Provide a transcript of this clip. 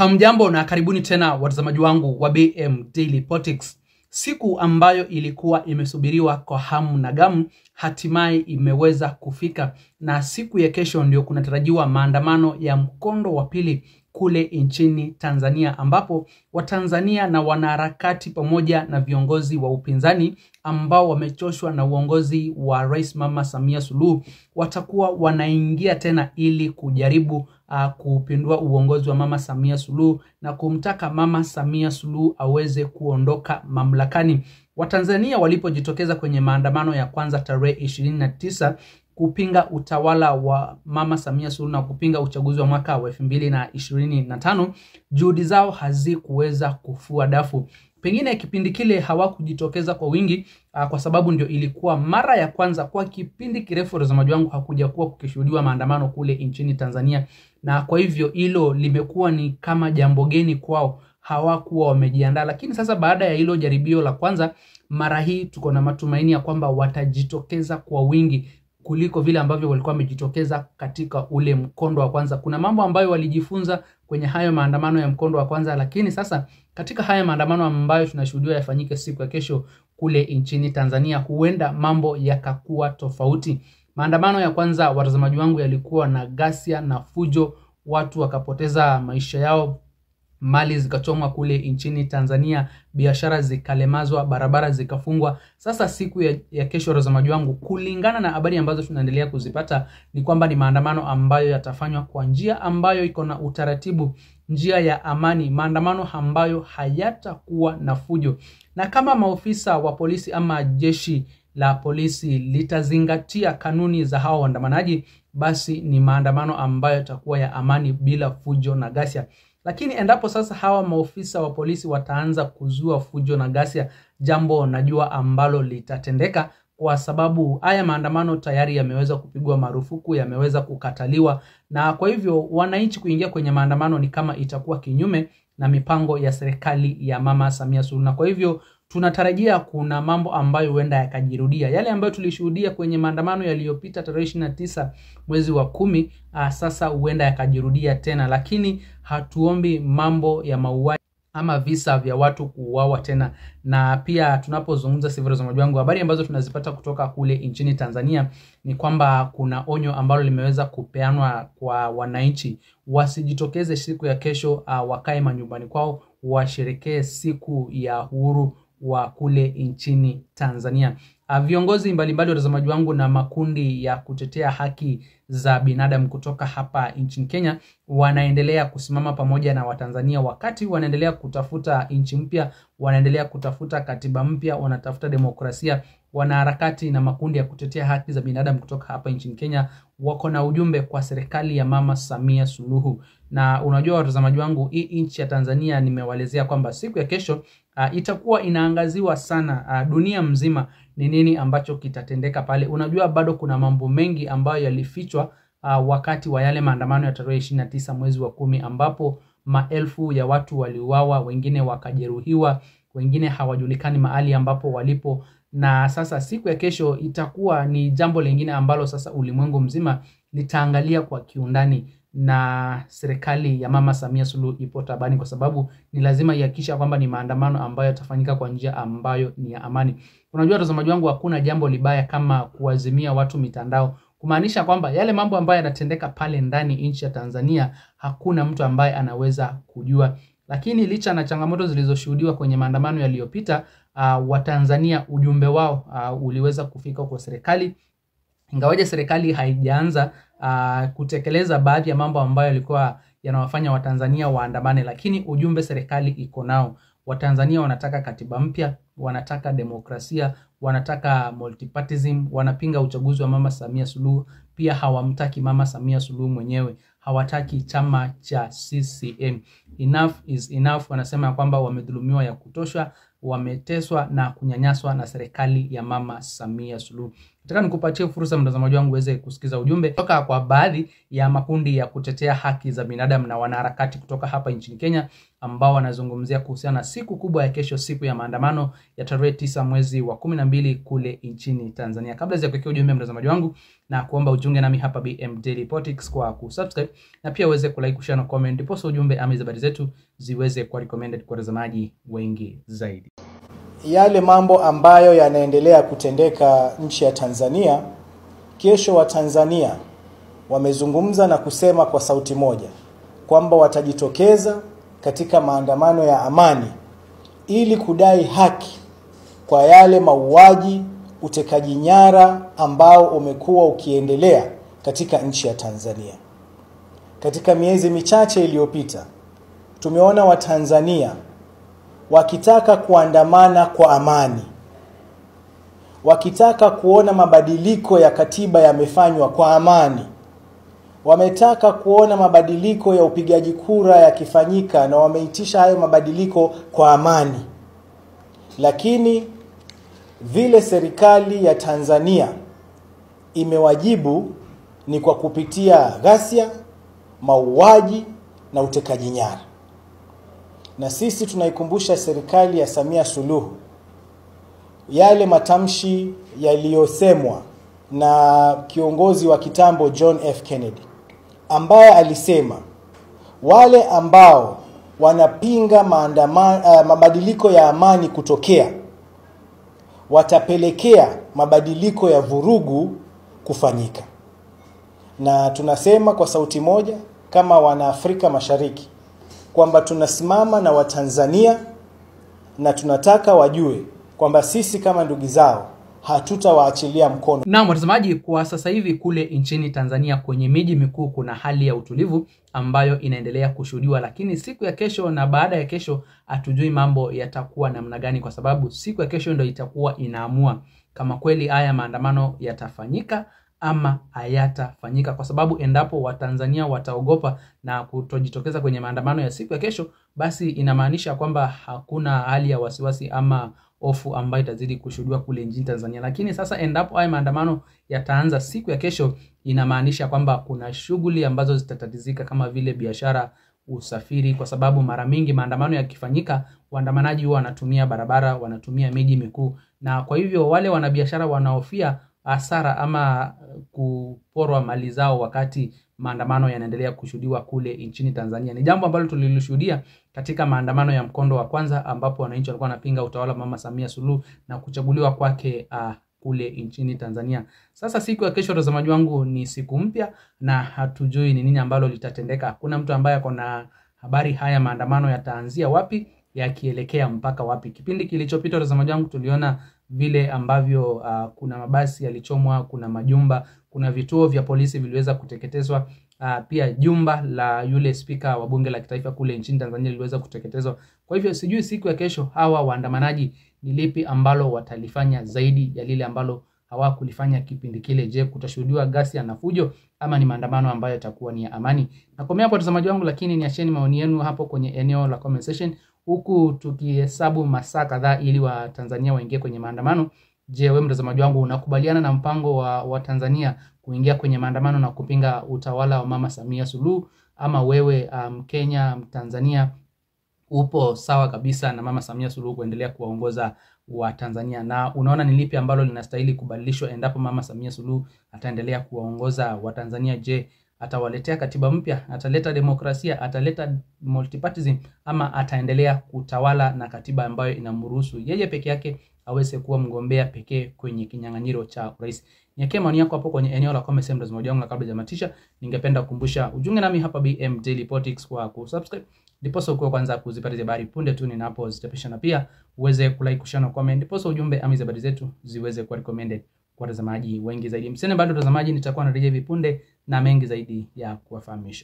Hamjambo na karibuni tena watazamaji wangu wa BM Daily Politics. Siku ambayo ilikuwa imesubiriwa kwa hamu na gamu hatimaye imeweza kufika, na siku ya kesho ndio kunatarajiwa maandamano ya mkondo wa pili kule nchini Tanzania, ambapo Watanzania na wanaharakati pamoja na viongozi wa upinzani ambao wamechoshwa na uongozi wa Rais Mama Samia Suluhu watakuwa wanaingia tena ili kujaribu kupindua uongozi wa Mama Samia Suluhu na kumtaka Mama Samia Suluhu aweze kuondoka mamlakani. Watanzania walipojitokeza kwenye maandamano ya kwanza tarehe 29 kupinga utawala wa Mama Samia Suluhu na kupinga uchaguzi wa mwaka wa 2025, juhudi zao hazikuweza kufua dafu. Pengine kipindi kile hawakujitokeza kwa wingi kwa sababu ndio ilikuwa mara ya kwanza kwa kipindi kirefu watazamaji wangu hakuja kuwa kukishuhudiwa maandamano kule nchini Tanzania, na kwa hivyo hilo limekuwa ni kama jambo geni kwao, hawakuwa wamejiandaa. Lakini sasa baada ya hilo jaribio la kwanza, mara hii tuko na matumaini ya kwamba watajitokeza kwa wingi kuliko vile ambavyo walikuwa wamejitokeza katika ule mkondo wa kwanza. Kuna mambo ambayo walijifunza kwenye hayo maandamano ya mkondo wa kwanza, lakini sasa katika haya maandamano ambayo tunashuhudia yafanyike siku ya kesho kule nchini Tanzania, huenda mambo yakakuwa tofauti. Maandamano ya kwanza watazamaji wangu yalikuwa na ghasia na fujo, watu wakapoteza maisha yao, mali zikachomwa kule nchini Tanzania, biashara zikalemazwa, barabara zikafungwa. Sasa siku ya kesho watazamaji wangu, kulingana na habari ambazo tunaendelea kuzipata, ni kwamba ni maandamano ambayo yatafanywa kwa njia ambayo iko na utaratibu, njia ya amani, maandamano ambayo hayatakuwa na fujo. Na kama maofisa wa polisi ama jeshi la polisi litazingatia kanuni za hao waandamanaji, basi ni maandamano ambayo yatakuwa ya amani bila fujo na ghasia. Lakini endapo sasa hawa maofisa wa polisi wataanza kuzua fujo na ghasia, jambo najua ambalo litatendeka, kwa sababu haya maandamano tayari yameweza kupigwa marufuku, yameweza kukataliwa, na kwa hivyo wananchi kuingia kwenye maandamano ni kama itakuwa kinyume na mipango ya serikali ya Mama Samia Suluhu. Na kwa hivyo tunatarajia kuna mambo ambayo huenda yakajirudia, yale ambayo tulishuhudia kwenye maandamano yaliyopita tarehe 29 mwezi wa 10, sasa huenda yakajirudia tena. Lakini hatuombi mambo ya mauaji ama visa vya watu kuuawa tena. Na pia tunapozungumza sivyo watazamaji wangu, habari ambazo tunazipata kutoka kule nchini Tanzania ni kwamba kuna onyo ambalo limeweza kupeanwa kwa wananchi wasijitokeze siku ya kesho, wakae manyumbani kwao, washerekee siku ya uhuru wa kule nchini Tanzania. Viongozi mbalimbali watazamaji wangu na makundi ya kutetea haki za binadamu kutoka hapa nchini Kenya wanaendelea kusimama pamoja na Watanzania wakati wanaendelea kutafuta nchi mpya, wanaendelea kutafuta katiba mpya, wanatafuta demokrasia. Wanaharakati na makundi ya kutetea haki za binadamu kutoka hapa nchini Kenya wako na ujumbe kwa serikali ya Mama Samia Suluhu. Na unajua watazamaji wangu, hii nchi ya Tanzania nimewalezea kwamba siku ya kesho itakuwa inaangaziwa sana dunia mzima ni nini ambacho kitatendeka pale. Unajua bado kuna mambo mengi ambayo yalifichwa wakati wa yale maandamano ya tarehe 29 mwezi wa 10, ambapo maelfu ya watu waliuawa, wengine wakajeruhiwa, wengine hawajulikani mahali ambapo walipo. Na sasa siku ya kesho itakuwa ni jambo lingine ambalo sasa ulimwengu mzima litaangalia kwa kiundani, na serikali ya Mama Samia Suluhu ipo tabani, kwa sababu ni lazima ihakikisha kwamba ni maandamano ambayo yatafanyika kwa njia ambayo ni ya amani. Unajua watazamaji wangu, hakuna jambo libaya kama kuazimia watu mitandao, kumaanisha kwamba yale mambo ambayo yanatendeka pale ndani nchi ya Tanzania hakuna mtu ambaye anaweza kujua. Lakini licha na changamoto zilizoshuhudiwa kwenye maandamano yaliyopita, Watanzania ujumbe wao uliweza kufika kwa serikali, ingawaje serikali haijaanza kutekeleza baadhi ya mambo ambayo yalikuwa yanawafanya Watanzania waandamane, lakini ujumbe serikali iko nao. Watanzania wanataka katiba mpya, wanataka demokrasia, wanataka multipartyism, wanapinga uchaguzi wa Mama Samia Suluhu. Pia hawamtaki Mama Samia Suluhu mwenyewe, hawataki chama cha CCM. Enough is enough. Wanasema kwamba wamedhulumiwa ya kutosha, wameteswa na kunyanyaswa na serikali ya Mama Samia Suluhu. Nataka nikupatie fursa mtazamaji wangu uweze kusikiza ujumbe kutoka kwa baadhi ya makundi ya kutetea haki za binadamu na wanaharakati kutoka hapa nchini Kenya ambao wanazungumzia kuhusiana na siku kubwa ya kesho, siku ya maandamano ya tarehe 9 mwezi wa 12 kule nchini Tanzania. Kabla ya kuwekea ujumbe mtazamaji wangu, na kuomba ujiunge nami hapa BM Daily Politics kwa kusubscribe na pia uweze kulike, kushare na comment, ndipo ujumbe ama habari zetu ziweze kuwa recommended kwa watazamaji wengi zaidi. Yale mambo ambayo yanaendelea kutendeka nchi ya Tanzania, kesho wa Tanzania wamezungumza na kusema kwa sauti moja kwamba watajitokeza katika maandamano ya amani ili kudai haki kwa yale mauaji, utekaji nyara ambao umekuwa ukiendelea katika nchi ya Tanzania. Katika miezi michache iliyopita tumeona Watanzania wakitaka kuandamana kwa amani, wakitaka kuona mabadiliko ya katiba yamefanywa kwa amani, wametaka kuona mabadiliko ya upigaji kura yakifanyika na wameitisha hayo mabadiliko kwa amani. Lakini vile serikali ya Tanzania imewajibu ni kwa kupitia ghasia, mauaji na utekaji nyara. Na sisi tunaikumbusha serikali ya Samia Suluhu yale matamshi yaliyosemwa na kiongozi wa kitambo John F. Kennedy, ambaye alisema wale ambao wanapinga mabadiliko ya amani kutokea watapelekea mabadiliko ya vurugu kufanyika. Na tunasema kwa sauti moja kama wana Afrika Mashariki kwamba tunasimama na Watanzania na tunataka wajue kwamba sisi kama ndugu zao hatutawaachilia mkono. Na watazamaji, kwa sasa hivi kule nchini Tanzania kwenye miji mikuu kuna hali ya utulivu ambayo inaendelea kushuhudiwa, lakini siku ya kesho na baada ya kesho hatujui mambo yatakuwa namna gani, kwa sababu siku ya kesho ndio itakuwa inaamua kama kweli haya maandamano yatafanyika ama hayatafanyika. Kwa sababu endapo Watanzania wataogopa na kutojitokeza kwenye maandamano ya siku ya kesho, basi inamaanisha kwamba hakuna hali ya wasiwasi ama hofu ambayo itazidi kushuhudiwa kule nchini Tanzania. Lakini sasa endapo haya maandamano yataanza siku ya kesho, inamaanisha kwamba kuna shughuli ambazo zitatatizika kama vile biashara, usafiri, kwa sababu mara mingi maandamano yakifanyika waandamanaji huwa wanatumia barabara, wanatumia miji mikuu, na kwa hivyo wale wanabiashara wanaofia hasara ama kuporwa mali zao wakati maandamano yanaendelea kushuhudiwa kule nchini Tanzania. Ni jambo ambalo tulilishuhudia katika maandamano ya mkondo wa kwanza ambapo wananchi walikuwa wanapinga utawala wa Mama Samia Suluhu na kuchaguliwa kwake kule nchini Tanzania. Sasa siku ya kesho watazamaji wangu ni siku mpya na hatujui ni nini ambalo litatendeka. Hakuna mtu ambaye akona habari haya maandamano yataanzia wapi, yakielekea mpaka wapi. Kipindi kilichopita watazamaji wangu tuliona vile ambavyo kuna mabasi yalichomwa, kuna majumba, kuna vituo vya polisi viliweza kuteketezwa, pia jumba la yule spika wa bunge la kitaifa kule nchini Tanzania liliweza kuteketezwa. Kwa hivyo sijui siku ya kesho hawa waandamanaji ni lipi ambalo watalifanya zaidi ya lile ambalo hawakulifanya kipindi kile. Je, kutashuhudiwa ghasia na fujo ama ni maandamano ambayo yatakuwa ni ya amani? Nakomea hapo watazamaji wangu, lakini niacheni maoni yenu hapo kwenye eneo la comment section, huku tukihesabu masaa kadhaa ili wa Tanzania waingie kwenye maandamano. Je, wewe mtazamaji wangu unakubaliana na mpango wa Tanzania kuingia kwenye maandamano na kupinga utawala wa Mama Samia Suluhu, ama wewe Mkenya, Mtanzania upo sawa kabisa na Mama Samia Suluhu kuendelea kuwaongoza wa Tanzania, na unaona ni lipi ambalo linastahili kubadilishwa endapo Mama Samia Suluhu ataendelea kuwaongoza wa Tanzania? Je, atawaletea katiba mpya, ataleta demokrasia, ataleta multipartyism, ama ataendelea kutawala na katiba ambayo inamruhusu yeye peke yake aweze kuwa mgombea pekee kwenye kinyang'anyiro cha urais? Niwekee maoni yako hapo kwenye eneo la comment section mtazamaji wangu, na kabla hajamatisha ningependa kukumbusha ujiunge nami hapa BM Daily Politics kwa kusubscribe, ndipo uko kwanza kuzipata habari punde tu ninapozichapisha, na pia uweze kulike, kushare na comment, ndipo ujumbe ama habari zetu ziweze kuwa recommended kwa watazamaji wengi zaidi. Msene bado watazamaji, nitakuwa narejea vipunde na mengi zaidi ya kuwafahamisha.